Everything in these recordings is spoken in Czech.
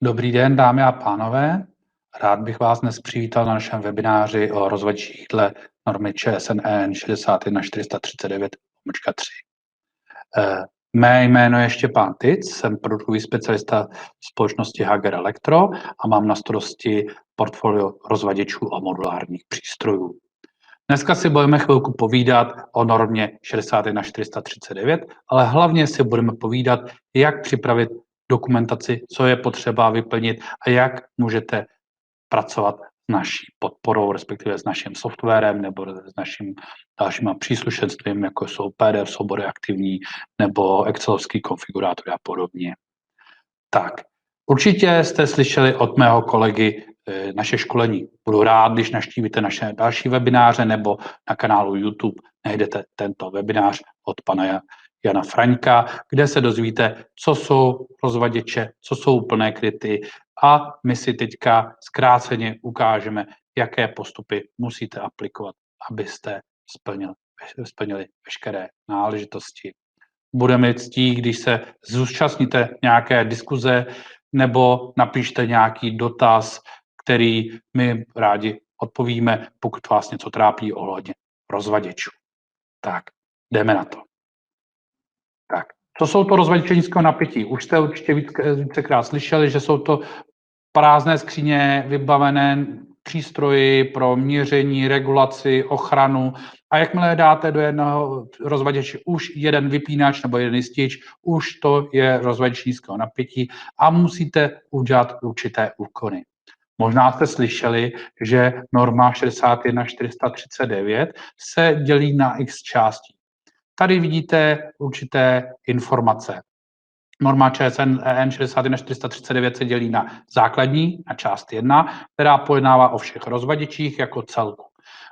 Dobrý den, dámy a pánové. Rád bych vás dnes přivítal na našem webináři o rozvaděčích dle normy ČSN EN 61439-3. Mé jméno je Štěpán Tic, jsem produktový specialista společnosti Hager Electro a mám na starosti portfolio rozvaděčů a modulárních přístrojů. Dneska si budeme chvilku povídat o normě 61439, ale hlavně si budeme povídat, jak připravit dokumentaci, co je potřeba vyplnit a jak můžete pracovat s naší podporou, respektive s naším softwarem nebo s naším dalšíma příslušenstvím, jako jsou PDF soubory aktivní nebo excelovský konfigurátory a podobně. Tak, určitě jste slyšeli od mého kolegy naše školení. Budu rád, když navštívíte naše další webináře nebo na kanálu YouTube najdete tento webinář od pana Jana Fraňka, kde se dozvíte, co jsou rozvaděče, co jsou plné kryty a my si teďka zkráceně ukážeme, jaké postupy musíte aplikovat, abyste splnili veškeré náležitosti. Budeme ctí, když se zúčastníte nějaké diskuze nebo napíšte nějaký dotaz, který my rádi odpovíme, pokud vás něco trápí ohledně rozvaděčů. Tak, jdeme na to. Tak, co jsou to rozvaděče nízkého napětí? Už jste určitě vícekrát slyšeli, že jsou to prázdné skříně vybavené přístroji pro měření, regulaci, ochranu. A jakmile dáte do jednoho rozvaděče už jeden vypínač nebo jeden jistič, už to je rozvaděč nízkého napětí a musíte udělat určité úkony. Možná jste slyšeli, že norma 61439 se dělí na x částí. Tady vidíte určité informace. Norma ČSN EN 61439 se dělí na základní, na část 1, která pojednává o všech rozvaděčích jako celku.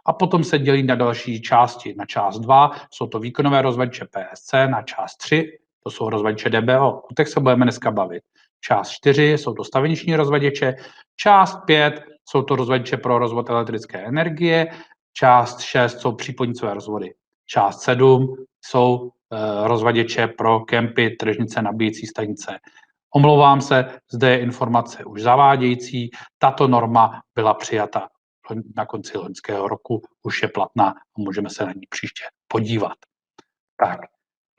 A potom se dělí na další části. Na část 2 jsou to výkonové rozvaděče PSC, na část 3 to jsou rozvaděče DBO. O těch se budeme dneska bavit. Část 4 jsou to staveniční rozvaděče, část 5 jsou to rozvaděče pro rozvod elektrické energie, část 6 jsou přípojnicové rozvody, část 7 jsou rozvaděče pro kempy, tržnice, nabíjecí stanice. Omlouvám se, zde je informace už zavádějící. Tato norma byla přijata na konci loňského roku, už je platná a můžeme se na ní příště podívat. Tak,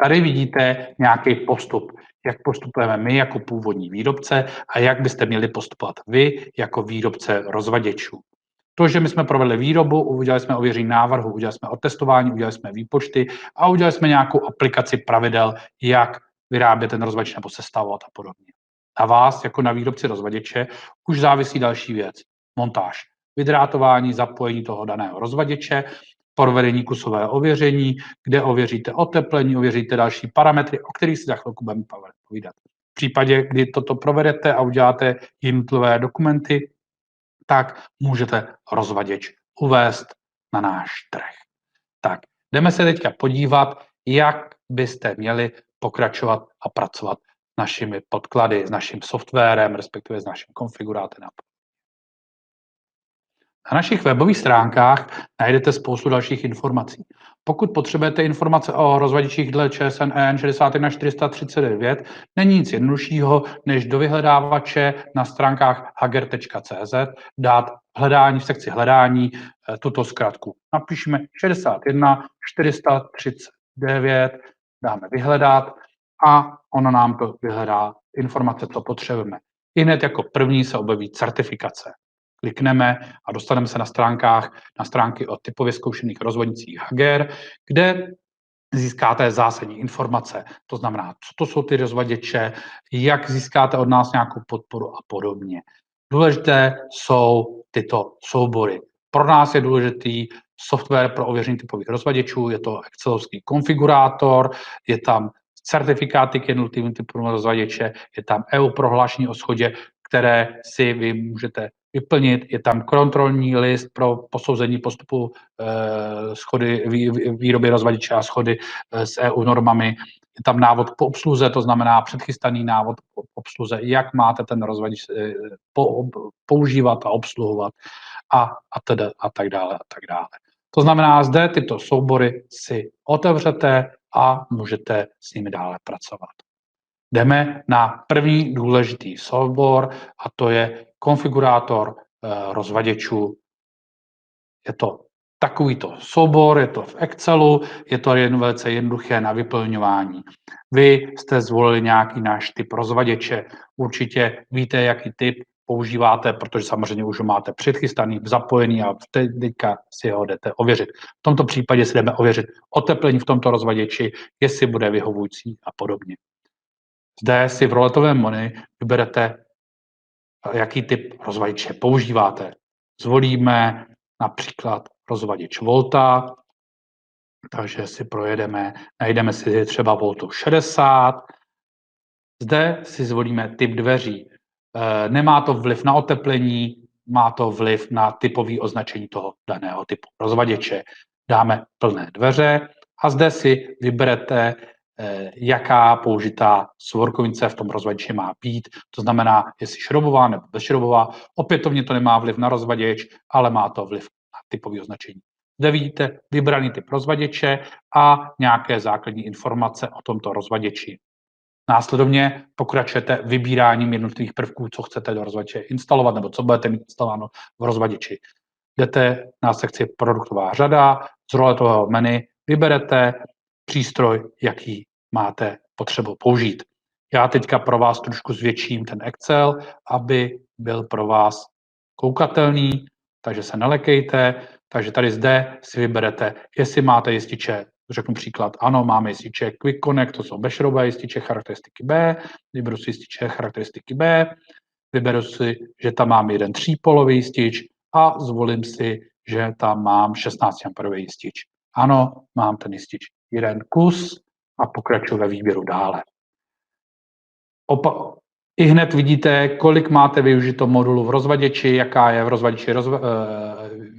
tady vidíte nějaký postup, jak postupujeme my jako původní výrobce a jak byste měli postupovat vy jako výrobce rozvaděčů. To, že my jsme provedli výrobu, udělali jsme ověření návrhu, udělali jsme otestování, udělali jsme výpočty a udělali jsme nějakou aplikaci pravidel, jak vyrábět ten rozvaděč nebo sestavovat a podobně. Na vás, jako na výrobci rozvaděče, už závisí další věc. Montáž, vydrátování, zapojení toho daného rozvaděče, provedení kusového ověření, kde ověříte oteplení, ověříte další parametry, o kterých si za chvilku budeme povídat. V případě, kdy toto provedete a uděláte jednotlivé dokumenty, tak můžete rozvaděč uvést na náš trh. Tak, jdeme se teďka podívat, jak byste měli pokračovat a pracovat s našimi podklady, s naším softwarem, respektive s naším konfigurátorem. Na našich webových stránkách najdete spoustu dalších informací. Pokud potřebujete informace o rozvaděčích dle ČSN EN 61439, není nic jednoduššího, než do vyhledávače na stránkách hager.cz dát hledání v sekci hledání tuto zkratku. Napíšeme 61439, dáme vyhledat a ono nám to vyhledá informace, co potřebujeme. Ihned jako první se objeví certifikace. Klikneme a dostaneme se na stránky o typově zkoušených rozvodnicích Hager, kde získáte zásadní informace. To znamená, co to jsou ty rozvaděče, jak získáte od nás nějakou podporu a podobně. Důležité jsou tyto soubory. Pro nás je důležitý software pro ověření typových rozvaděčů, je to excelovský konfigurátor, je tam certifikáty k jednotlivým typům rozvaděče, je tam EU prohlášení o shodě, které si vy můžete vyplnit, je tam kontrolní list pro posouzení postupu schody výroby rozvaděče a schody s EU normami, je tam návod po obsluze, to znamená předchystaný návod po obsluze, jak máte ten rozvaděč používat a obsluhovat a tak dále. To znamená, zde tyto soubory si otevřete a můžete s nimi dále pracovat. Jdeme na první důležitý soubor a to je konfigurátor rozvaděčů. Je to takovýto soubor, je to v Excelu, je to jen velice jednoduché na vyplňování. Vy jste zvolili nějaký náš typ rozvaděče, určitě víte, jaký typ používáte, protože samozřejmě už ho máte předchystaný, zapojený a teďka si ho jdete ověřit. V tomto případě si jdeme ověřit oteplení v tomto rozvaděči, jestli bude vyhovující a podobně. Zde si v roletovém menu vyberete, jaký typ rozvaděče používáte. Zvolíme například rozvaděč Volta, takže si projedeme, najdeme si třeba Voltu 60. Zde si zvolíme typ dveří. Nemá to vliv na oteplení, má to vliv na typové označení toho daného typu rozvaděče. Dáme plné dveře a zde si vyberete, jaká použitá svorkovnice v tom rozvaděči má být. To znamená, jestli šroubová nebo bezšroubová. Opětovně to nemá vliv na rozvaděč, ale má to vliv na typové označení. Zde vidíte vybraný typ rozvaděče a nějaké základní informace o tomto rozvaděči. Následovně pokračujete vybíráním jednotlivých prvků, co chcete do rozvaděče instalovat nebo co budete mít instalováno v rozvaděči. Jdete na sekci produktová řada, z roletového menu vyberete přístroj, jaký máte potřebu použít. Já teďka pro vás trošku zvětším ten Excel, aby byl pro vás koukatelný, takže se nelekejte. Takže tady zde si vyberete, jestli máte jističe, řeknu příklad, ano, máme jističe Quick Connect, to jsou bezšroubové jističe charakteristiky B, vyberu si jističe charakteristiky B, vyberu si, že tam mám jeden 3-polový jistič a zvolím si, že tam mám 16 amperový jistič. Ano, mám ten jistič jeden kus a pokračuji ve výběru dále. I hned vidíte, kolik máte využito modulu v rozvaděči, jaká je v rozvaděči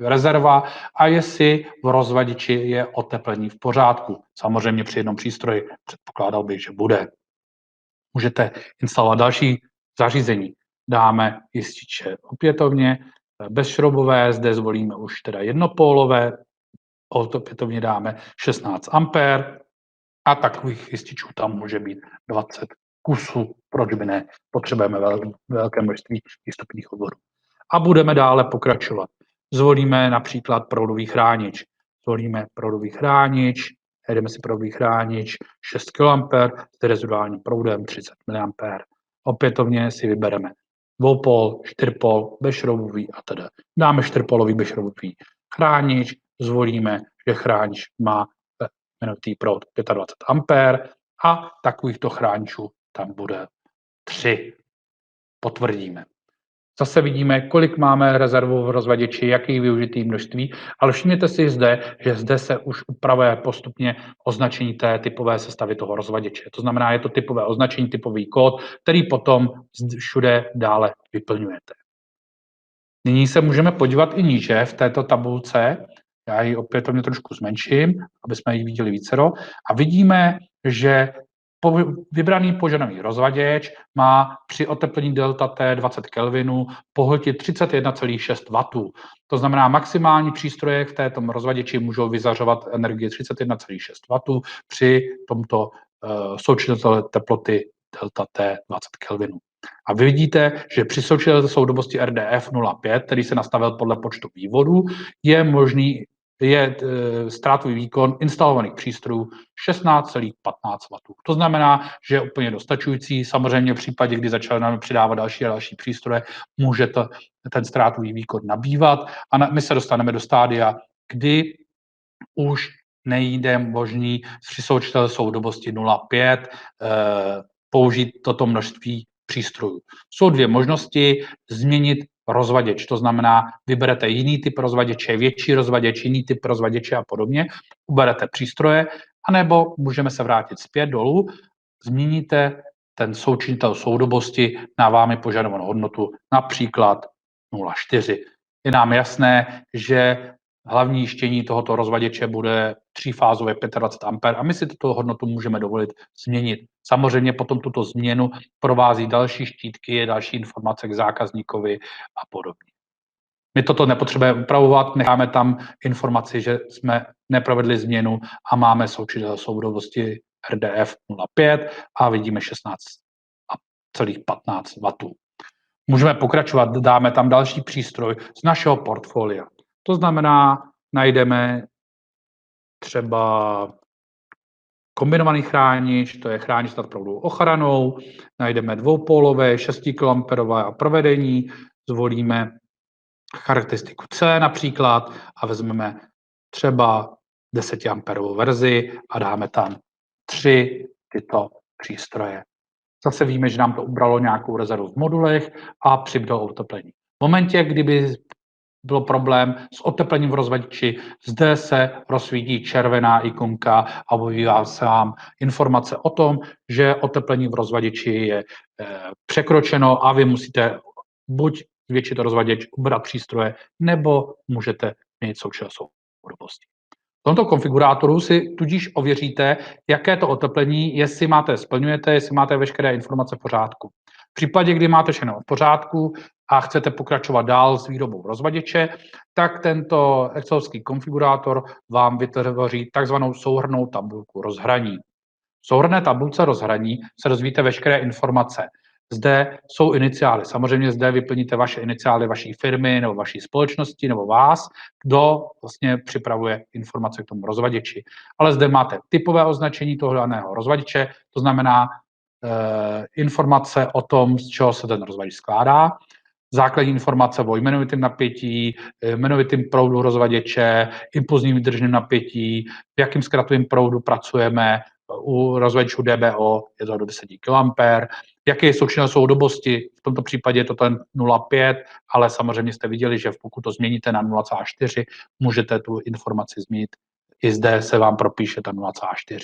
rezerva a jestli v rozvaděči je oteplení v pořádku. Samozřejmě při jednom přístroji předpokládal bych, že bude. Můžete instalovat další zařízení. Dáme jističe opětovně bezšroubové, zde zvolíme už teda jednopólové, opětovně dáme 16 A a takových jističů tam může být 20 kusů, proč by ne, potřebujeme velké množství výstupních odvodů. A budeme dále pokračovat. Zvolíme například proudový chránič. Zvolíme proudový chránič, jdeme si proudový chránič 6 kA s reziduálním proudem 30 mA. Opětovně si vybereme dvoupol, čtyřpol, bezšroubový a tedy. Dáme čtyřpolový bezšroubový chránič, zvolíme, že chránič má minutý proud 25 A a takovýchto chráničů tam bude 3. Potvrdíme. Zase vidíme, kolik máme rezervu v rozvaděči, jaký využitý množství, ale všimněte si zde, že zde se už upravuje postupně označení té typové sestavy toho rozvaděče. To znamená, je to typové označení, typový kód, který potom všude dále vyplňujete. Nyní se můžeme podívat i níže v této tabulce. Já ji opětovně trošku zmenším, aby jsme ji viděli vícero. A vidíme, že vybraný požadavný rozvaděč má při oteplení delta T 20 Kelvinů pohltit 31,6 W. To znamená, maximální přístroje v této rozvaděči můžou vyzařovat energii 31,6 W při tomto součinnosti teploty delta T 20 Kelvinů. A vy vidíte, že při součinnosti soudobosti RDF 0,5, který se nastavil podle počtu vývodů, je možný ztrátový výkon instalovaných přístrojů 16,15 W. To znamená, že je úplně dostačující. Samozřejmě v případě, kdy začaly přidávat další a další přístroje, může ten ztrátový výkon nabývat a my se dostaneme do stádia, kdy už nejde možný při soudobosti 0,5 použít toto množství přístrojů. Jsou dvě možnosti: změnit rozvaděč, to znamená, vyberete jiný typ rozvaděče, větší rozvaděč, jiný typ rozvaděče a podobně, uberete přístroje, anebo můžeme se vrátit zpět dolů, změníte ten součinitel soudobosti na vámi požadovanou hodnotu, například 0,4. Je nám jasné, že hlavní jištění tohoto rozvaděče bude třífázové 25 A a my si tuto hodnotu můžeme dovolit změnit. Samozřejmě potom tuto změnu provází další štítky, další informace k zákazníkovi a podobně. My toto nepotřebujeme upravovat, necháme tam informaci, že jsme neprovedli změnu a máme součinitel soudobosti RDF 0,5 a vidíme 16,15 W. Můžeme pokračovat, dáme tam další přístroj z našeho portfolia. To znamená, najdeme třeba kombinovaný chránič, to je chránič nad proudovou ochranou, najdeme dvoupólové 6 kA provedení, zvolíme charakteristiku C například a vezmeme třeba 10 A verzi a dáme tam 3 tyto přístroje. Zase víme, že nám to ubralo nějakou rezervu v modulech a přibydlo oteplení. V momentě, kdyby byl problém s oteplením v rozvaděči, zde se rozsvítí červená ikonka a objeví se vám informace o tom, že oteplení v rozvaděči je překročeno a vy musíte buď zvětšit rozvaděč, ubrat přístroje, nebo můžete měnit současnou soudobosti. V tomto konfigurátoru si tudíž ověříte, jaké to oteplení, jestli splňujete, jestli máte veškeré informace v pořádku. V případě, kdy máte všechno v pořádku a chcete pokračovat dál s výrobou rozvaděče, tak tento excelovský konfigurátor vám vytvoří takzvanou souhrnnou tabulku rozhraní. V souhrnné tabulce rozhraní se dozvíte veškeré informace. Zde jsou iniciály. Samozřejmě zde vyplníte vaše iniciály vaší firmy nebo vaší společnosti nebo vás, kdo vlastně připravuje informace k tomu rozvaděči. Ale zde máte typové označení toho daného rozvaděče, to znamená informace o tom, z čeho se ten rozvaděč skládá, základní informace o jmenovitém napětí, jmenovitém proudu rozvaděče, impulzním výdržném napětí, v jakým zkratovém proudu pracujeme, u rozvaděčů DBO je to do 10 kA, jaké jsou součinné soudobosti, v tomto případě je to ten 0,5, ale samozřejmě jste viděli, že pokud to změníte na 0,4, můžete tu informaci změnit. I zde se vám propíše ta 0,4.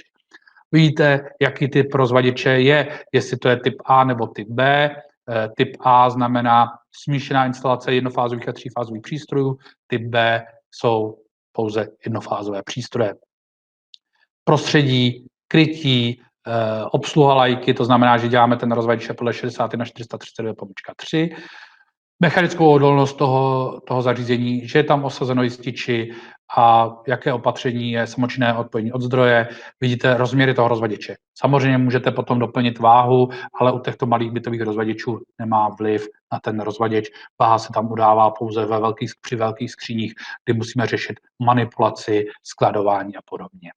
Vidíte, jaký typ rozvaděče je, jestli to je typ A nebo typ B. Typ A znamená smíšená instalace jednofázových a třífázových přístrojů, typ B jsou pouze jednofázové přístroje. Prostředí, krytí, obsluha lajky, to znamená, že děláme ten rozvaděč podle 60 na 432.3. Mechanickou odolnost toho zařízení, že je tam osazeno jističi a jaké opatření je samočinné odpojení od zdroje. Vidíte rozměry toho rozvaděče. Samozřejmě můžete potom doplnit váhu, ale u těchto malých bytových rozvaděčů nemá vliv na ten rozvaděč. Váha se tam udává pouze při velkých skříních, kdy musíme řešit manipulaci, skladování a podobně.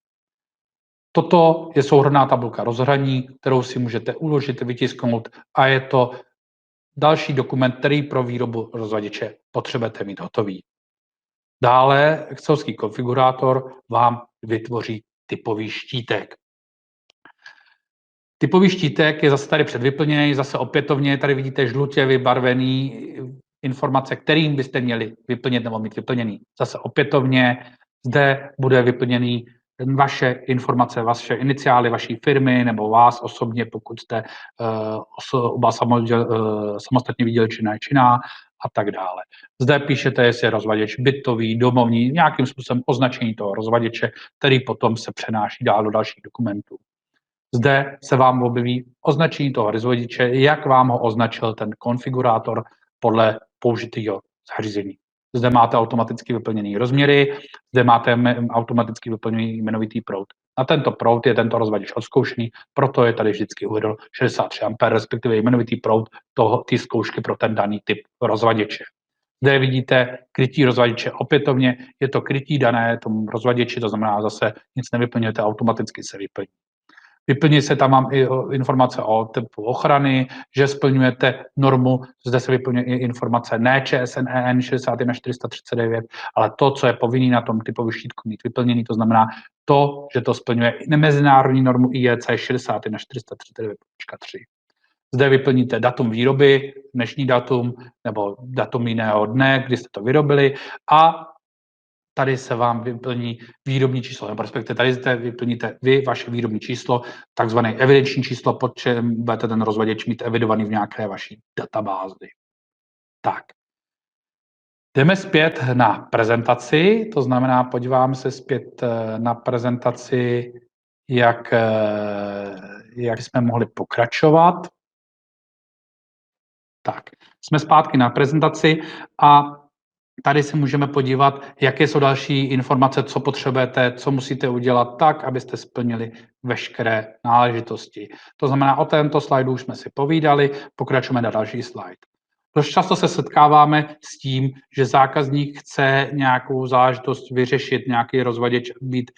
Toto je souhrnná tabulka rozhraní, kterou si můžete uložit, vytisknout a je to další dokument, který pro výrobu rozvaděče potřebujete mít hotový. Dále excelovský konfigurátor vám vytvoří typový štítek. Typový štítek je zase tady předvyplněný, zase opětovně tady vidíte žlutě vybarvený informace, kterým byste měli vyplnit nebo mít vyplněný. Zase opětovně zde bude vyplněný vaše informace, vaše iniciály vaší firmy nebo vás osobně, pokud jste oba samostatně výdělečná činná a tak dále. Zde píšete, jestli je rozvaděč bytový, domovní, nějakým způsobem označení toho rozvaděče, který potom se přenáší dál do dalších dokumentů. Zde se vám objeví označení toho rozvaděče, jak vám ho označil ten konfigurátor podle použitého zařízení. Zde máte automaticky vyplněné rozměry, zde máte automaticky vyplněný jmenovitý proud. Na tento proud je tento rozvaděč odzkoušený, proto je tady vždycky uvedl 63 A, respektive jmenovitý proud té zkoušky pro ten daný typ rozvaděče. Zde vidíte krytí rozvaděče. Opětovně je to krytí dané tomu rozvaděči, to znamená zase nic nevyplňujete, automaticky se vyplní. Vyplní se tam mám i informace o typu ochrany, že splňujete normu, zde se vyplňuje i informace ne ČSN EN 60 na 439, ale to, co je povinný na tom typovém štítku mít vyplněný, to znamená to, že to splňuje i mezinárodní normu IEC 60 na 439.3. Zde vyplníte datum výroby, dnešní datum nebo datum jiného dne, kdy jste to vyrobili a tady se vám vyplní výrobní číslo, nebo respektive tady zde vyplníte vy vaše výrobní číslo, takzvané evidenční číslo, pod čem budete ten rozvaděč mít evidovaný v nějaké vaší databázi. Tak. Jdeme zpět na prezentaci, to znamená, podíváme se zpět na prezentaci, jak jsme mohli pokračovat. Tak, jsme zpátky na prezentaci a Tady si můžeme podívat, jaké jsou další informace, co potřebujete, co musíte udělat tak, abyste splnili veškeré náležitosti. To znamená, o tomto slajdu už jsme si povídali, pokračujeme na další slide. Dost často se setkáváme s tím, že zákazník chce nějakou záležitost vyřešit, nějaký rozvaděč být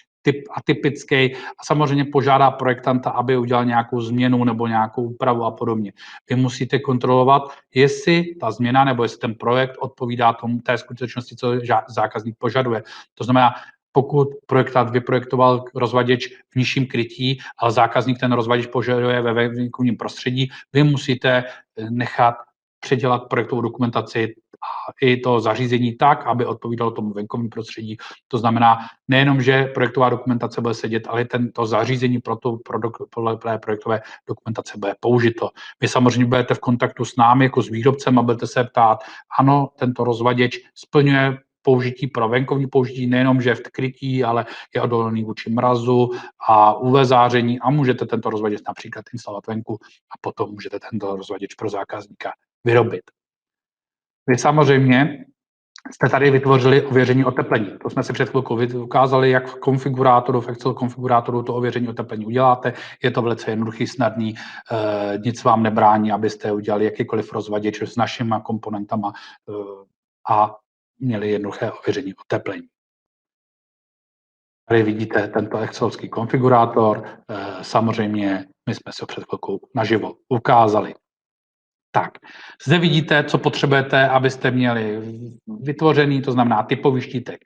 atypický a samozřejmě požádá projektanta, aby udělal nějakou změnu nebo nějakou úpravu a podobně. Vy musíte kontrolovat, jestli ta změna nebo jestli ten projekt odpovídá tomu té skutečnosti, co zákazník požaduje. To znamená, pokud projektant vyprojektoval rozvaděč v nižším krytí, ale zákazník ten rozvaděč požaduje ve venkovním prostředí, vy musíte nechat předělat projektovou dokumentaci a i to zařízení tak, aby odpovídalo tomu venkovnímu prostředí. To znamená, nejenom, že projektová dokumentace bude sedět, ale to zařízení podle projektové dokumentace bude použito. Vy samozřejmě budete v kontaktu s námi jako s výrobcem a budete se ptát, ano, tento rozvaděč splňuje použití pro venkovní použití, nejenom, že je v krytí, ale je odolný vůči mrazu a UV záření a můžete tento rozvaděč například instalovat venku a potom můžete tento rozvaděč pro zákazníka vyrobit. Vy samozřejmě jste tady vytvořili ověření oteplení. To jsme si před chvilkou ukázali, jak v konfigurátoru, v Excel konfigurátoru to ověření oteplení uděláte. Je to velice jednoduchý, snadný, nic vám nebrání, abyste udělali jakýkoliv rozvaděč s našimi komponentama a měli jednoduché ověření oteplení. Tady vidíte tento excelovský konfigurátor. Samozřejmě my jsme si ho před chvilkou naživo ukázali. Tak, zde vidíte, co potřebujete, abyste měli vytvořený, to znamená typový štítek.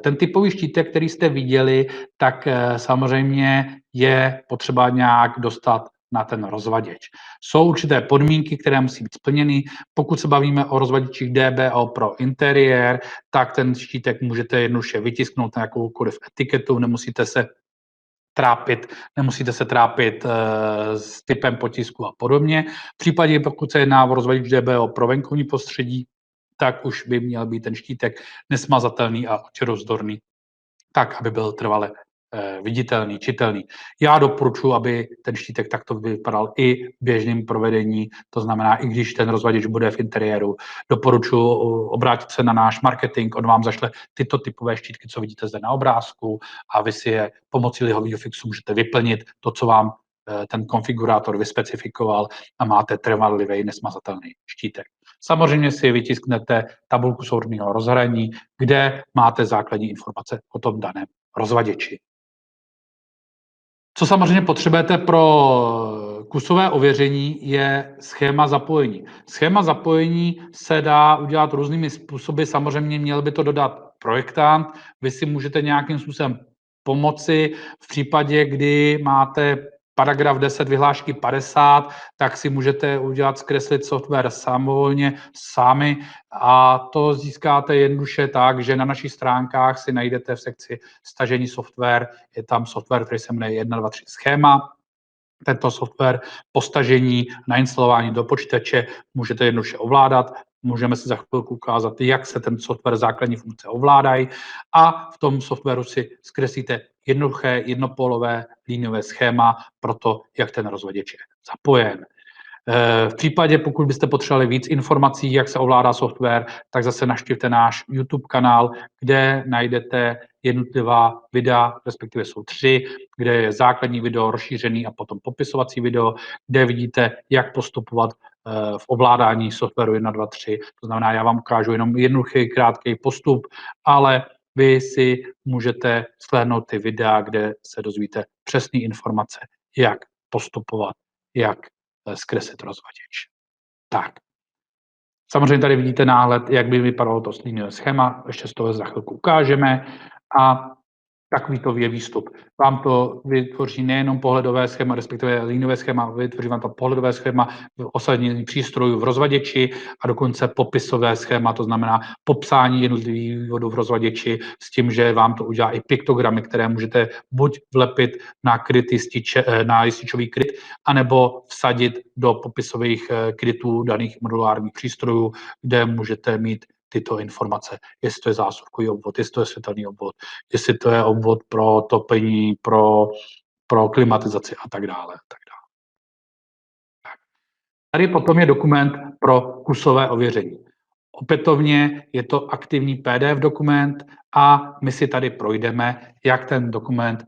Ten typový štítek, který jste viděli, tak samozřejmě je potřeba nějak dostat na ten rozvaděč. Jsou určité podmínky, které musí být splněny. Pokud se bavíme o rozvaděčích DBO pro interiér, tak ten štítek můžete jednoduše vytisknout na jakoukoliv etiketu, nemusíte se trápit s typem potisku a podobně. V případě, pokud se jedná o rozvaděč DBO pro venkovní prostředí, tak už by měl být ten štítek nesmazatelný a očerozdorný, tak, aby byl trvale viditelný, čitelný. Já doporučuji, aby ten štítek takto vypadal i v běžném provedení, to znamená, i když ten rozvaděč bude v interiéru. Doporučuji obrátit se na náš marketing, on vám zašle tyto typové štítky, co vidíte zde na obrázku a vy si je pomocí lihového fixu můžete vyplnit, to, co vám ten konfigurátor vyspecifikoval a máte trvalivý, nesmazatelný štítek. Samozřejmě si vytisknete tabulku souhrnného rozhraní, kde máte základní informace o tom daném rozvaděči. Co samozřejmě potřebujete pro kusové ověření, je schéma zapojení. Schéma zapojení se dá udělat různými způsoby, samozřejmě měl by to dodat projektant, vy si můžete nějakým způsobem pomoci v případě, kdy máte paragraf 10 vyhlášky 50, tak si můžete zkreslit software samovolně sami a to získáte jednoduše tak, že na našich stránkách si najdete v sekci stažení software, je tam software, který se jmenuje 1, 2, 3 schéma. Tento software po stažení, nainstalování do počítače můžete jednoduše ovládat. Můžeme si za chvilku ukázat, jak se ten software základní funkce ovládají a v tom softwaru si zkreslíte jednoduché jednopólové líniové schéma pro to, jak ten rozvaděč je zapojen. V případě, pokud byste potřebovali víc informací, jak se ovládá software, tak zase navštivte náš YouTube kanál, kde najdete jednotlivá videa, respektive jsou 3, kde je základní video, rozšířený a potom popisovací video, kde vidíte, jak postupovat v ovládání softwaru 1, 2, 3. To znamená, já vám ukážu jenom jednoduchý, krátký postup, ale vy si můžete shlédnout ty videa, kde se dozvíte přesné informace, jak postupovat, jak zkreslit rozvaděč. Tak. Samozřejmě tady vidíte náhled, jak by vypadalo to líniové schéma, ještě z toho za chvilku ukážeme a takovýto je výstup. Vám to vytvoří nejenom pohledové schéma, respektive líniové schéma, vytvoří vám to pohledové schéma v osadění přístrojů v rozvaděči a dokonce popisové schéma, to znamená popsání jednotlivých vývodů v rozvaděči s tím, že vám to udělá i piktogramy, které můžete buď vlepit na na jističový kryt, anebo vsadit do popisových krytů daných modulárních přístrojů, kde můžete mít tyto informace, jestli to je zásobkový obvod, jestli to je světelný obvod, jestli to je obvod pro topení, pro klimatizaci a tak dále. Tady potom je dokument pro kusové ověření. Opětovně je to aktivní PDF dokument a my si tady projdeme, jak ten dokument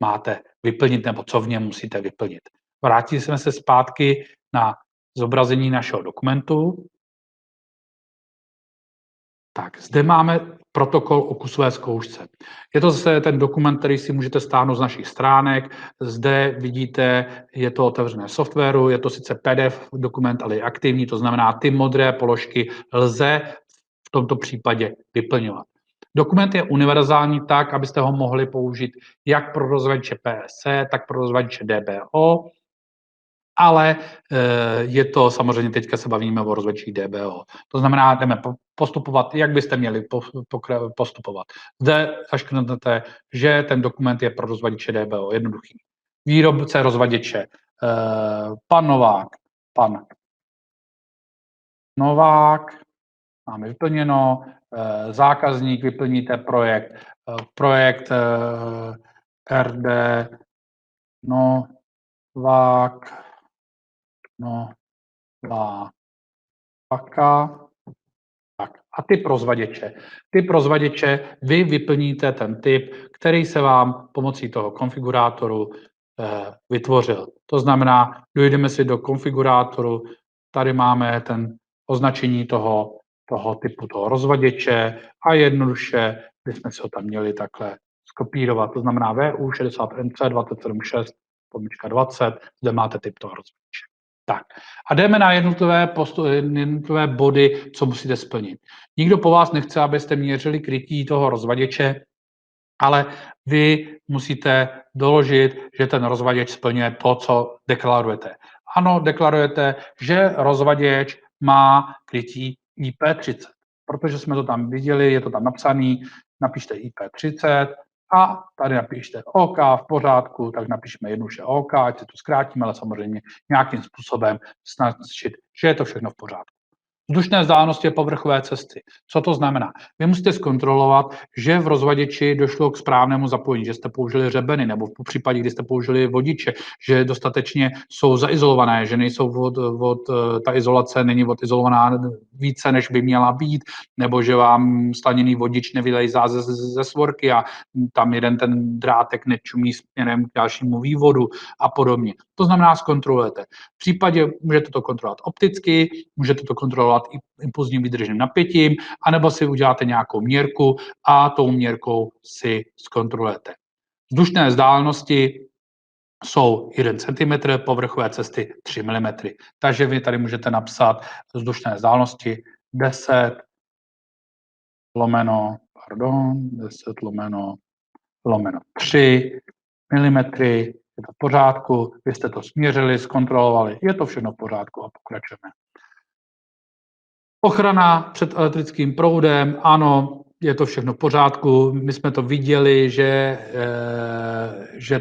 máte vyplnit nebo co v něm musíte vyplnit. Vrátili jsme se zpátky na zobrazení našeho dokumentu. Tak, zde máme protokol o kusové zkoušce. Je to zase ten dokument, který si můžete stáhnout z našich stránek. Zde vidíte, je to otevřené softwaru, je to sice PDF dokument, ale je aktivní, to znamená, ty modré položky lze v tomto případě vyplňovat. Dokument je univerzální tak, abyste ho mohli použít jak pro rozvaděče PSC, tak pro rozvaděče DBO, ale je to samozřejmě, teďka se bavíme o rozvaděčích DBO. To znamená, jdeme postupovat, jak byste měli postupovat. Zde zaškrtnete, že ten dokument je pro rozvaděče DBO, jednoduchý. Výrobce rozvaděče, pan Novák, máme vyplněno, zákazník, vyplníte projekt RD Novák, tak. A typ rozvaděče. Typ rozvaděče, vy vyplníte ten typ, který se vám pomocí toho konfigurátoru vytvořil. To znamená, dojdeme si do konfigurátoru, tady máme ten označení toho typu toho rozvaděče a jednoduše bychom si ho tam měli takhle skopírovat. To znamená VU60MC276-20, zde máte typ toho rozvaděče. Tak a jdeme na jednotlivé body, co musíte splnit. Nikdo po vás nechce, abyste měřili krytí toho rozvaděče, ale vy musíte doložit, že ten rozvaděč splňuje to, co deklarujete. Ano, deklarujete, že rozvaděč má krytí IP30, protože jsme to tam viděli, je to tam napsaný, napište IP30 a tady napište OK v pořádku, tak napišeme jednoduše OK, ať se to zkrátíme, ale samozřejmě nějakým způsobem snažit, že je to všechno v pořádku. Vzdušné vzdálenosti povrchové cesty. Co to znamená? Vy musíte zkontrolovat, že v rozvaděči došlo k správnému zapojení, že jste použili řebeny, nebo v případě, kdy jste použili vodiče, že dostatečně jsou zaizolované, že nejsou ta izolace není odizolovaná více, než by měla být, nebo že vám slaněný vodič nevylejzá ze svorky a tam jeden ten drátek nečumí směrem k dalšímu vývodu a podobně. To znamená, zkontrolujete. V případě můžete to kontrolovat opticky, můžete to kontrolovat i impulzním výdržným napětím, anebo si uděláte nějakou měrku a tou měrkou si zkontrolujete. Vzdušné vzdálenosti jsou 1 cm, povrchové cesty 3 mm. Takže vy tady můžete napsat vzdušné vzdálenosti 10 lomeno 3 mm. Je to v pořádku, vy jste to směřili, zkontrolovali, je to všechno v pořádku a pokračujeme. Ochrana před elektrickým proudem, ano, je to všechno v pořádku. My jsme to viděli, že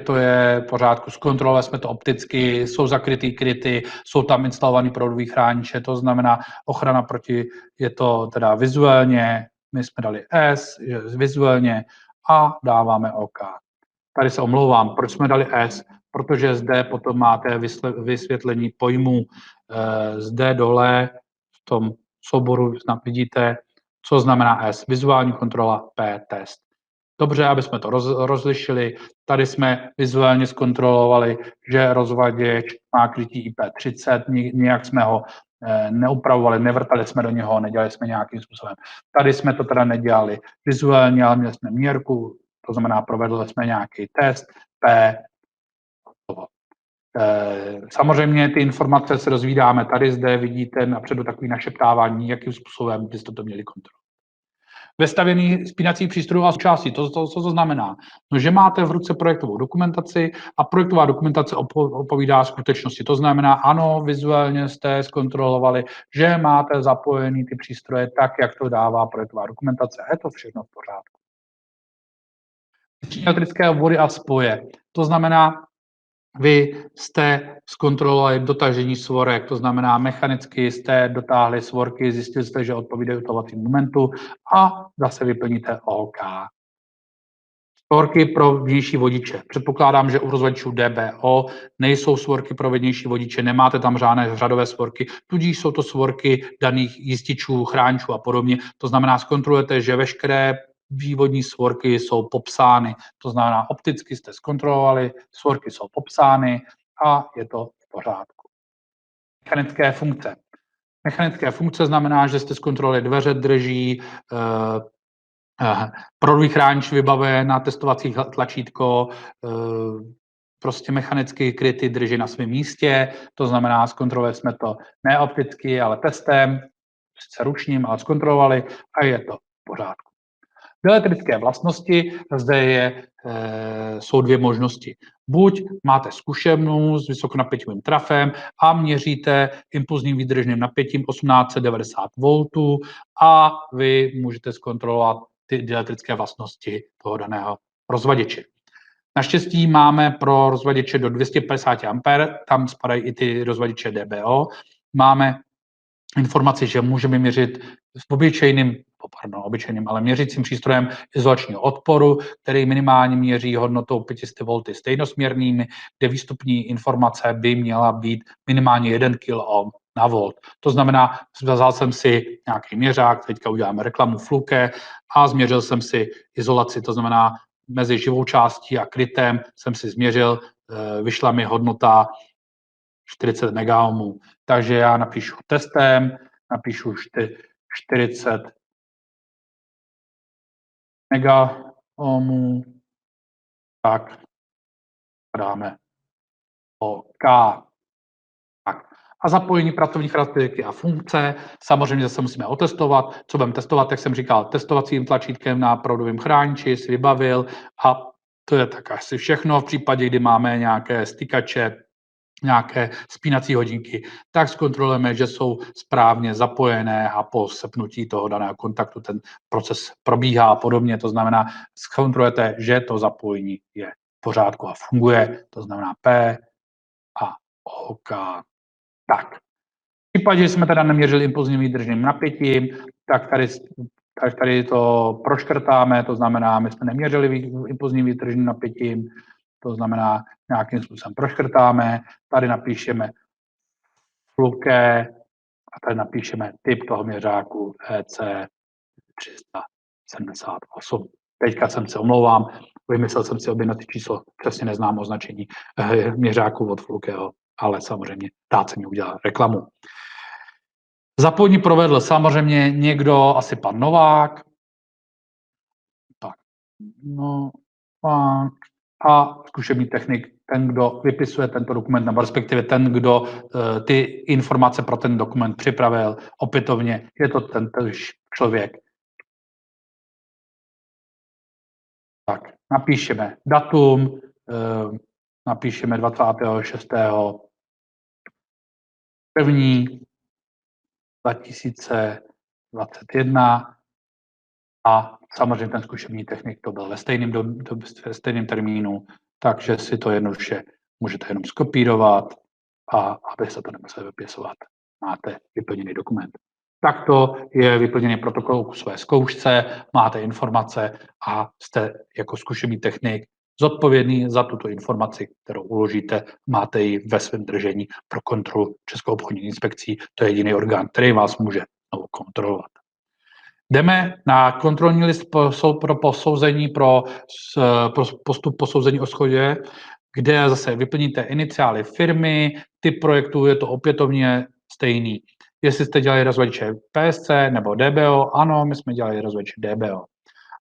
to je v pořádku. Zkontrolovali jsme to opticky, jsou zakrytý kryty, jsou tam instalovaný proudový chrániče, to znamená ochrana proti, je to teda vizuálně, my jsme dali S, vizuálně a dáváme OK. Tady se omlouvám, proč jsme dali S, protože zde potom máte vysvětlení pojmů. Zde dole v tom souboru snad vidíte, co znamená S, vizuální kontrola, P, test. Dobře, aby jsme to rozlišili, tady jsme vizuálně zkontrolovali, že rozvaděč má krytí IP30, nijak jsme ho neupravovali, nevrtali jsme do něho, nedělali jsme nějakým způsobem. Tady jsme to teda nedělali vizuálně, ale měli jsme měrku, to znamená, provedli jsme nějaký test, P, samozřejmě ty informace se dozvídáme. Tady zde vidíte napředu takový našeptávání, jakým způsobem byste to měli kontrolovat. Vestavěný spínacích přístrojů a součástí, co to znamená? No, že máte v ruce projektovou dokumentaci a projektová dokumentace odpovídá skutečnosti. To znamená, ano, vizuálně jste zkontrolovali, že máte zapojený ty přístroje tak, jak to dává projektová dokumentace a je to všechno v pořádku. Elektrické obvody a spoje. To znamená, vy jste zkontrolovali dotažení svorek, to znamená mechanicky jste dotáhli svorky, zjistili jste, že odpovídají utovacím momentu a zase vyplníte OK. Svorky pro vnější vodiče. Předpokládám, že u rozvaděčů DBO nejsou svorky pro vnější vodiče, nemáte tam žádné řadové svorky, tudíž jsou to svorky daných jističů, chráničů a podobně. To znamená, zkontrolujete, že veškeré vývodní svorky jsou popsány. To znamená, opticky jste zkontrolovali, svorky jsou popsány a je to v pořádku. Mechanické funkce. Mechanické funkce znamená, že jste zkontrolovali dveře, drží, prodový chránič vybaven na testovací tlačítko, prostě mechanicky kryty drží na svém místě, to znamená, zkontrolovali jsme to ne opticky, ale testem, sice ručním, ale zkontrolovali a je to v pořádku. Dielectrické vlastnosti, zde jsou dvě možnosti. Buď máte zkušebnu s vysokonapěťovým trafem a měříte impulzním výdržným napětím 1890 V a vy můžete zkontrolovat ty dielectrické vlastnosti toho daného rozvaděče. Naštěstí máme pro rozvaděče do 250 A, tam spadají i ty rozvaděče DBO, máme informaci, že můžeme měřit s obyčejným, ale měřícím přístrojem izolačního odporu, který minimálně měří hodnotou 500 V stejnosměrnými, kde výstupní informace by měla být minimálně 1 kΩ na volt. To znamená, vzal jsem si nějaký měřák, teďka uděláme reklamu Fluke a změřil jsem si izolaci, to znamená mezi živou částí a krytem jsem si změřil, vyšla mi hodnota 40 megaohmů. Takže já napíšu testem, napíšu 40 megaohmů, tak dáme OK. Tak. A zapojení pracovních charakteristiky a funkce. Samozřejmě zase musíme otestovat. Co budeme testovat, jak jsem říkal, testovacím tlačítkem na proudovém chrániči si vybavil a to je tak asi všechno. V případě, kdy máme nějaké stykače, nějaké spínací hodinky, tak zkontrolujeme, že jsou správně zapojené a po sepnutí toho daného kontaktu ten proces probíhá a podobně. To znamená, zkontrolujete, že to zapojení je v pořádku a funguje. To znamená P a OK. Tak. V případě, že jsme teda neměřili impulzním výdržným napětím, tak tady to proškrtáme, to znamená, my jsme neměřili impulzním výdržným napětím, to znamená, nějakým způsobem proškrtáme, tady napíšeme Fluke a tady napíšeme typ toho měřáku EC 378. Teďka jsem se omlouvám, vymyslel jsem si objednací číslo, přesně neznám označení měřáku od Flukeho, ale samozřejmě dát se mi udělat reklamu. Zapojení provedl samozřejmě někdo, asi pan Novák. Tak, Novák. A zkušební technik, ten, kdo vypisuje tento dokument, nebo respektive ten, kdo ty informace pro ten dokument připravil, opětovně je to tentýž člověk. Tak, napíšeme datum, napíšeme 26. 1. 2021 a samozřejmě ten zkušební technik to byl ve stejném termínu, takže si to jednoduše můžete jenom skopírovat a aby se to nemuseli vypisovat, máte vyplněný dokument. Takto je vyplněný protokol k své zkoušce, máte informace a jste jako zkušební technik zodpovědný za tuto informaci, kterou uložíte, máte ji ve svém držení pro kontrolu Českou obchodní inspekcí. To je jediný orgán, který vás může znovu kontrolovat. Jdeme na kontrolní list pro posouzení, pro postup posouzení o shodě, kde zase vyplníte iniciály firmy, typ projektu, je to opětovně stejný. Jestli jste dělali rozvaděče PSC nebo DBO, ano, my jsme dělali rozvaděče DBO.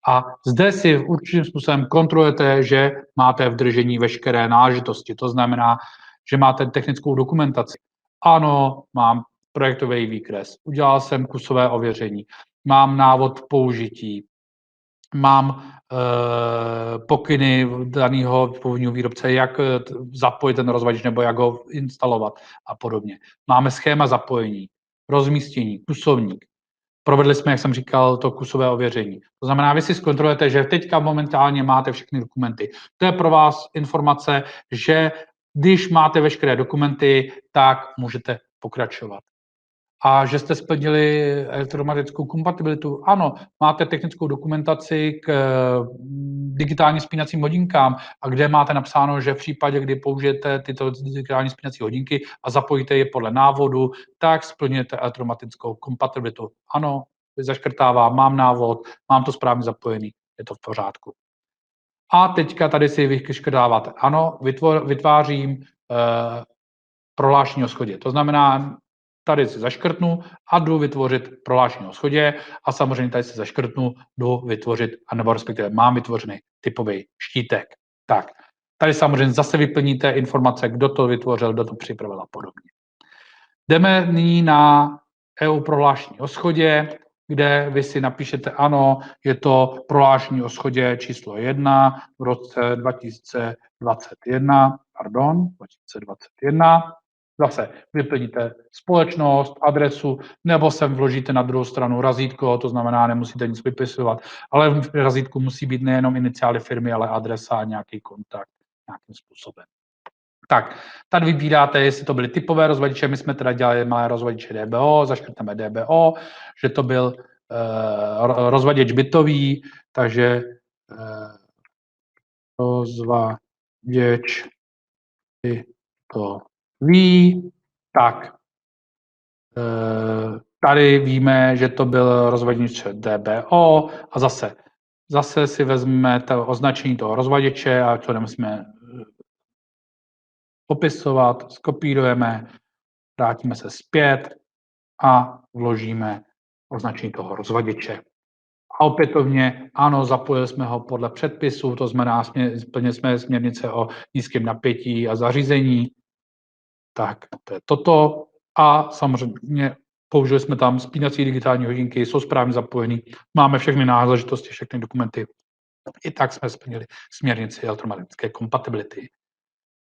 A zde si určitým způsobem kontrolujete, že máte v držení veškeré náležitosti. To znamená, že máte technickou dokumentaci. Ano, mám projektový výkres, udělal jsem kusové ověření, mám návod použití, mám pokyny daného původního výrobce, jak zapojit ten rozvaděč nebo jak ho instalovat a podobně. Máme schéma zapojení, rozmístění, kusovník. Provedli jsme, jak jsem říkal, to kusové ověření. To znamená, vy si zkontrolujete, že teďka momentálně máte všechny dokumenty. To je pro vás informace, že když máte veškeré dokumenty, tak můžete pokračovat. a že jste splnili elektromatickou kompatibilitu. Ano, máte technickou dokumentaci k digitálním spínacím hodinkám a kde máte napsáno, že v případě, kdy použijete tyto digitální spínací hodinky a zapojíte je podle návodu, tak splňujete elektromatickou kompatibilitu. Ano, zaškrtává, mám návod, mám to správně zapojený, je to v pořádku. A teďka tady si vyškrtáváte, ano, vytvářím prohlášení o shodě. To znamená, tady si zaškrtnu a jdu vytvořit prohlášení o shodě a samozřejmě tady si zaškrtnu, jdu vytvořit, anebo respektive mám vytvořený typový štítek. Tak, tady samozřejmě zase vyplníte informace, kdo to vytvořil, kdo to připravil a podobně. Jdeme nyní na EU prohlášení o shodě, kde vy si napíšete, ano, je to prohlášení o shodě číslo 1 v roce 2021, Zase vyplníte společnost, adresu, nebo sem vložíte na druhou stranu razítko, to znamená, nemusíte nic vypisovat, ale v razítku musí být nejenom iniciály firmy, ale adresa a nějaký kontakt nějakým způsobem. Tak, tady vybíráte, jestli to byly typové rozvaděče, my jsme teda dělali malé rozvaděče DBO, zaškrtneme DBO, že to byl rozvaděč bytový, takže rozvaděč bytový, tak tady víme, že to byl rozvaděč DBO a zase si vezmeme to označení toho rozvaděče a to nemusíme popisovat, skopírujeme, vrátíme se zpět a vložíme označení toho rozvaděče. A opětovně, ano, zapojili jsme ho podle předpisů, to znamená, splnili jsme směrnice o nízkém napětí a zařízení. Tak, to je toto. A samozřejmě použili jsme tam spínací digitální hodinky, jsou správně zapojený, máme všechny náležitosti, všechny dokumenty. I tak jsme splnili směrnici elektromagnetické kompatibility.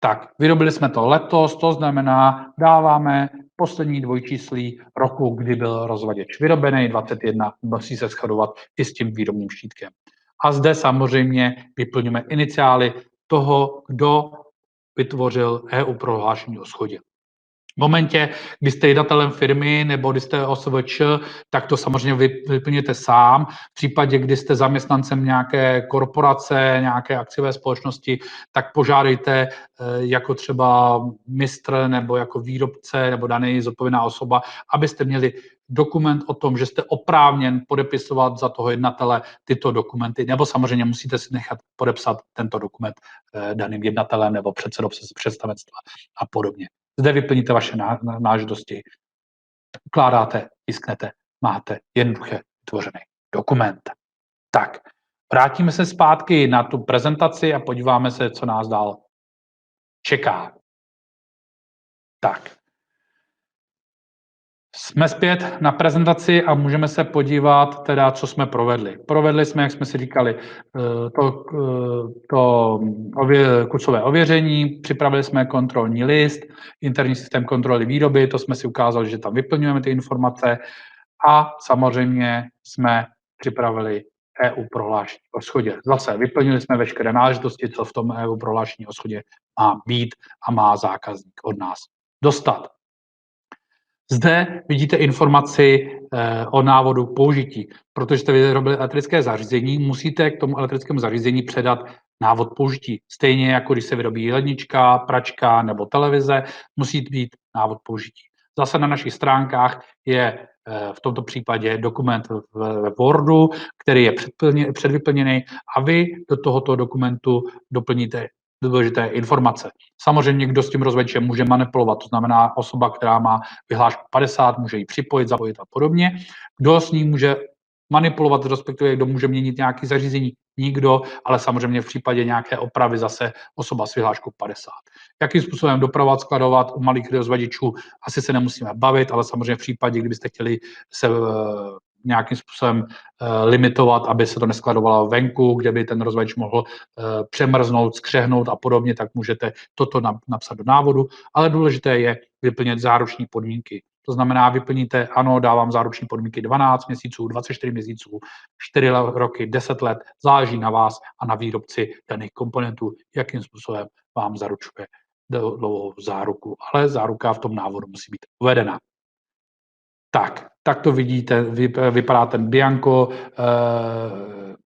Tak, vyrobili jsme to letos, to znamená, dáváme poslední dvojčíslí roku, kdy byl rozvaděč vyrobený, 21, musí se shodovat i s tím výrobním štítkem. A zde samozřejmě vyplňujeme iniciály toho, kdo vytvořil EU prohlášení o shodě. V momentě, kdy jste jednatelem firmy nebo kdy jste OSVČ, tak to samozřejmě vyplňujete sám. V případě, kdy jste zaměstnancem nějaké korporace, nějaké akciové společnosti, tak požádejte jako třeba mistr nebo jako výrobce nebo daný zodpovědná osoba, abyste měli dokument o tom, že jste oprávněn podepisovat za toho jednatele tyto dokumenty, nebo samozřejmě musíte si nechat podepsat tento dokument daným jednatelem nebo předsedou představenstva a podobně. Zde vyplníte vaše náležitosti, ukládáte, tisknete, máte jednoduše vytvořený dokument. Tak, vrátíme se zpátky na tu prezentaci a podíváme se, co nás dál čeká. Tak, jsme zpět na prezentaci a můžeme se podívat teda, co jsme provedli. Provedli jsme, jak jsme si říkali, to kursové ověření, připravili jsme kontrolní list, interní systém kontroly výroby, to jsme si ukázali, že tam vyplňujeme ty informace a samozřejmě jsme připravili EU prohlášení o shodě. Zase vyplnili jsme veškeré náležitosti, co v tom EU prohlášení o shodě má být a má zákazník od nás dostat. Zde vidíte informaci o návodu použití. Protože jste vyrobili elektrické zařízení, musíte k tomu elektrickému zařízení předat návod použití. Stejně jako když se vyrobí lednička, pračka nebo televize, musí být návod použití. Zase na našich stránkách je v tomto případě dokument ve Wordu, který je předvyplněný a vy do tohoto dokumentu doplníte důležité informace. Samozřejmě, kdo s tím rozvaděčem může manipulovat, to znamená osoba, která má vyhlášku 50, může ji připojit, zapojit a podobně. Kdo s ním může manipulovat, respektive kdo může měnit nějaké zařízení, nikdo, ale samozřejmě v případě nějaké opravy zase osoba s vyhláškou 50. Jakým způsobem dopravovat, skladovat u malých rozvaděčů, asi se nemusíme bavit, ale samozřejmě v případě, kdybyste chtěli se nějakým způsobem limitovat, aby se to neskladovalo venku, kde by ten rozvaděč mohl přemrznout, skřehnout a podobně, tak můžete toto napsat do návodu, ale důležité je vyplnit záruční podmínky. To znamená, vyplníte, ano, dávám záruční podmínky 12 měsíců, 24 měsíců, 4 roky, 10 let, záleží na vás a na výrobci daných komponentů, jakým způsobem vám zaručuje dlouhou záruku, ale záruka v tom návodu musí být uvedena. Tak to vidíte, vypadá ten Bianco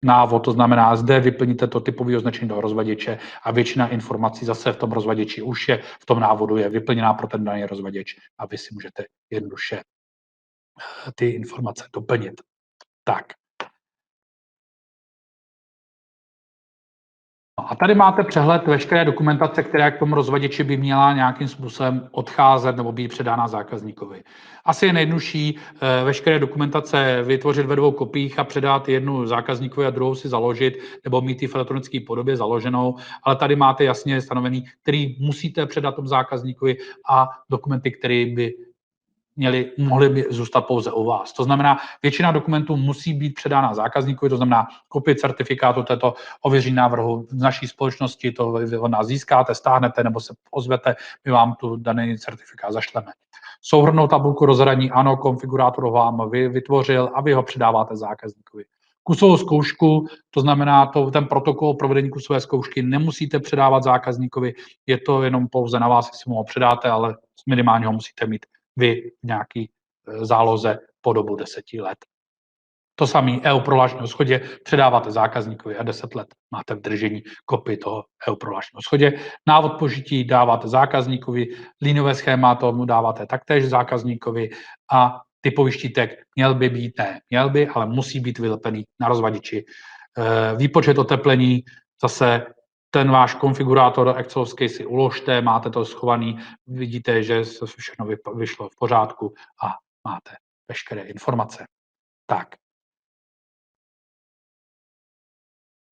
návod, to znamená, zde vyplníte to typové označení toho rozvaděče a většina informací zase v tom rozvaděči už je, v tom návodu je vyplněná pro ten daný rozvaděč a vy si můžete jednoduše ty informace doplnit. Tak. No a tady máte přehled veškeré dokumentace, která k tomu rozvaděči by měla nějakým způsobem odcházet nebo být předána zákazníkovi. Asi je nejjednodušší veškeré dokumentace vytvořit ve 2 kopiích a předat jednu zákazníkovi a druhou si založit nebo mít ji v elektronické podobě založenou, ale tady máte jasně stanovený, který musíte předat tomu zákazníkovi a dokumenty, které by mohly by zůstat pouze u vás. To znamená, většina dokumentů musí být předána zákazníkovi, to znamená kopie certifikátu této ověření návrhu v naší společnosti, to vy od nás získáte, stáhnete nebo se ozvete, my vám tu daný certifikát zašleme. Souhrnnou tabulku rozhraní, ano, konfigurátor vám vytvořil a vy ho předáváte zákazníkovi. Kusovou zkoušku, to znamená ten protokol provedení kusové zkoušky nemusíte předávat zákazníkovi, je to jenom pouze na vás, jestli mu ho předáte, ale minimálně ho musíte mít vy v nějaký záloze po dobu 10 let. To samé EU prohlášení o shodě předáváte zákazníkovi a 10 let máte v držení kopii toho EU prohlášení o shodě. Návod použití dáváte zákazníkovi, liniové schéma tomu dáváte taktéž zákazníkovi a typový štítek měl by, ale musí být vylepený na rozvaděči. Výpočet oteplení, zase ten váš konfigurátor excelovský si uložte, máte to schovaný, vidíte, že se všechno vyšlo v pořádku a máte veškeré informace. Tak.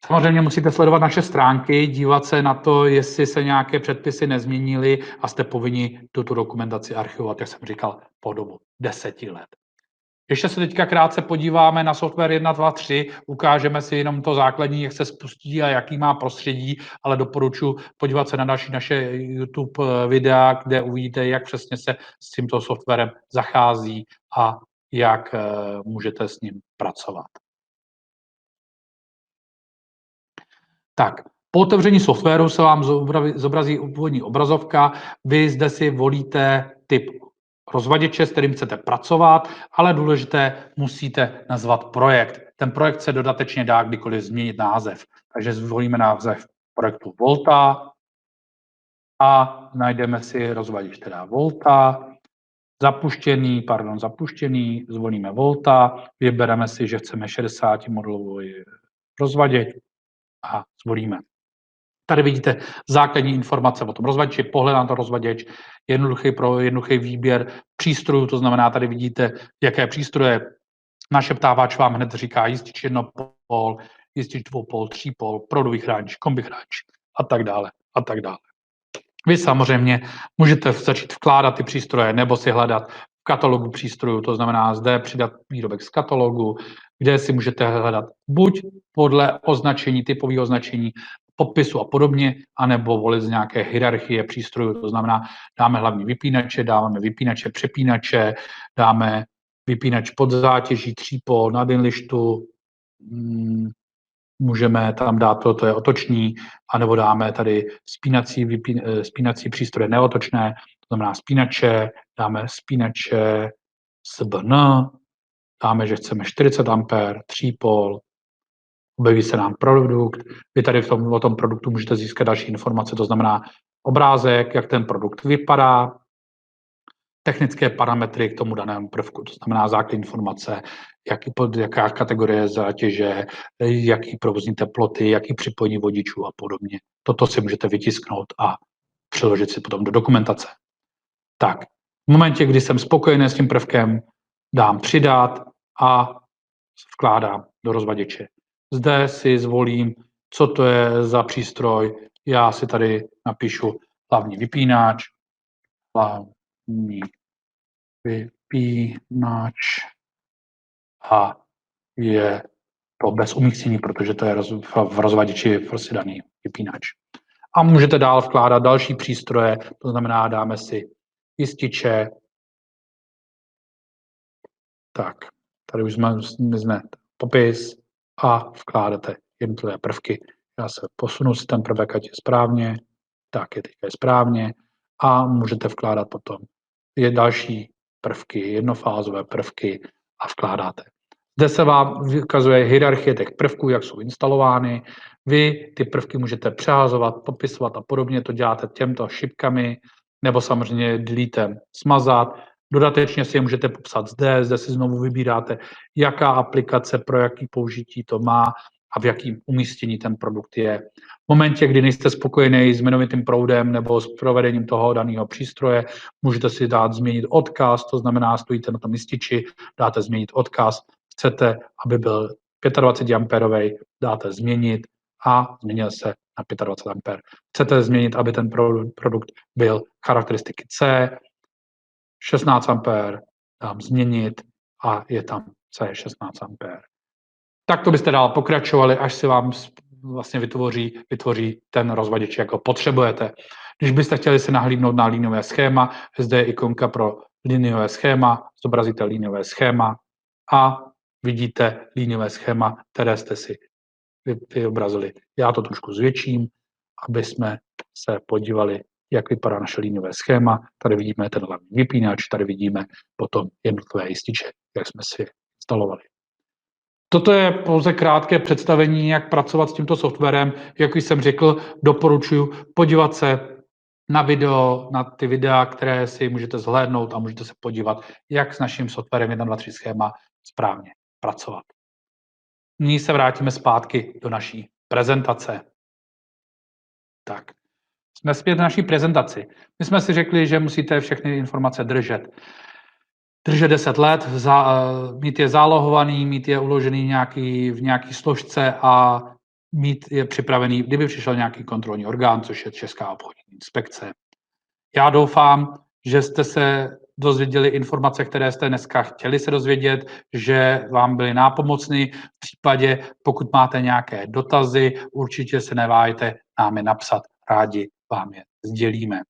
Samozřejmě musíte sledovat naše stránky, dívat se na to, jestli se nějaké předpisy nezměnily a jste povinni tuto dokumentaci archivovat, jak jsem říkal, po dobu 10 let. Ještě se teďka krátce podíváme na software 1, 2, 3, ukážeme si jenom to základní, jak se spustí a jaký má prostředí, ale doporučuji podívat se na další naše YouTube videa, kde uvidíte, jak přesně se s tímto softwarem zachází a jak můžete s ním pracovat. Tak, po otevření softwaru se vám zobrazí úvodní obrazovka, vy zde si volíte typ rozvaděče, s kterým chcete pracovat, ale důležité, musíte nazvat projekt. Ten projekt se dodatečně dá kdykoliv změnit název. Takže zvolíme název projektu Volta a najdeme si rozvaděč, teda Volta, zapuštěný, zvolíme Volta, vybereme si, že chceme 60 modulový rozvaděč a zvolíme. Tady vidíte základní informace o tom rozvaděči, pohled na to rozvaděč, jednoduchý výběr přístrojů, to znamená, tady vidíte, jaké přístroje. Našeptávač vám hned říká jistič jednopol, jistič dvoupol, třípol, prodový chránič, kombi chránič a tak dále a tak dále. Vy samozřejmě můžete začít vkládat ty přístroje nebo si hledat v katalogu přístrojů, to znamená zde přidat výrobek z katalogu, kde si můžete hledat buď podle označení, typového označení, popisu a podobně, anebo volit z nějaké hierarchie přístrojů, to znamená, dáme hlavní vypínače, dáme vypínače, přepínače, dáme vypínač pod zátěží, třípol, na dinlištu, můžeme tam dát to je otočný, anebo dáme tady spínací přístroje neotočné, to znamená spínače, dáme spínače SBN, dáme, že chceme 40 A, třípol, objeví se nám produkt, vy tady o tom produktu můžete získat další informace, to znamená obrázek, jak ten produkt vypadá, technické parametry k tomu danému prvku, to znamená základní informace, jaká kategorie zátěže, jaký provozní teploty, jaký připojení vodičů a podobně. Toto si můžete vytisknout a přeložit si potom do dokumentace. Tak, v momentě, kdy jsem spokojený s tím prvkem, dám přidat a vkládám do rozvaděče. Zde si zvolím, co to je za přístroj. Já si tady napíšu hlavní vypínač, a je to bez umístění, protože to je v rozvaděči prostě daný vypínač. A můžete dál vkládat další přístroje, to znamená, dáme si jističe. Tak, tady už jsme popis a vkládáte jednotlivé prvky. Já se posunu si ten prvek, ať je správně, tak je teďka správně a můžete vkládat potom další prvky, jednofázové prvky a vkládáte. Zde se vám vykazuje hierarchie těch prvků, jak jsou instalovány. Vy ty prvky můžete přehazovat, popisovat a podobně, to děláte těmto šipkami, nebo samozřejmě deletem smazat. Dodatečně si je můžete popsat zde si znovu vybíráte, jaká aplikace pro jaký použití to má a v jakém umístění ten produkt je. V momentě, kdy nejste spokojený s jmenovitým proudem nebo s provedením toho daného přístroje, můžete si dát změnit odkaz, to znamená, stojíte na tom lističi, dáte změnit odkaz, chcete, aby byl 25 amperový, dáte změnit a změnil se na 25 amper. Chcete změnit, aby ten produkt byl charakteristiky C, 16 ampér, dám změnit a je tam C16 ampér. Tak to byste dál pokračovali, až se vám vlastně vytvoří ten rozvaděč, jak ho potřebujete. Když byste chtěli se nahlídnout na liniové schéma, zde je ikonka pro liniové schéma, zobrazíte liniové schéma a vidíte liniové schéma, které jste si vyobrazili. Já to trošku zvětším, aby jsme se podívali, jak vypadá naše liniové schéma. Tady vidíme ten hlavní vypínač, tady vidíme potom jednotlivé lističe, jak jsme si instalovali. Toto je pouze krátké představení, jak pracovat s tímto softwarem. Jak už jsem řekl, doporučuji podívat se na video, na ty videa, které si můžete zhlédnout a můžete se podívat, jak s naším softwarem 1, 2, 3 schéma správně pracovat. Nyní se vrátíme zpátky do naší prezentace. Tak, jsme zpět v naší prezentaci. My jsme si řekli, že musíte všechny informace držet 10 let, mít je zálohovaný, mít je uložený v nějaký složce a mít je připravený, kdyby přišel nějaký kontrolní orgán, což je Česká obchodní inspekce. Já doufám, že jste se dozvěděli informace, které jste dneska chtěli se dozvědět, že vám byly nápomocny. V případě, pokud máte nějaké dotazy, určitě se neváhejte nám je napsat, rádi vám je sdělíme.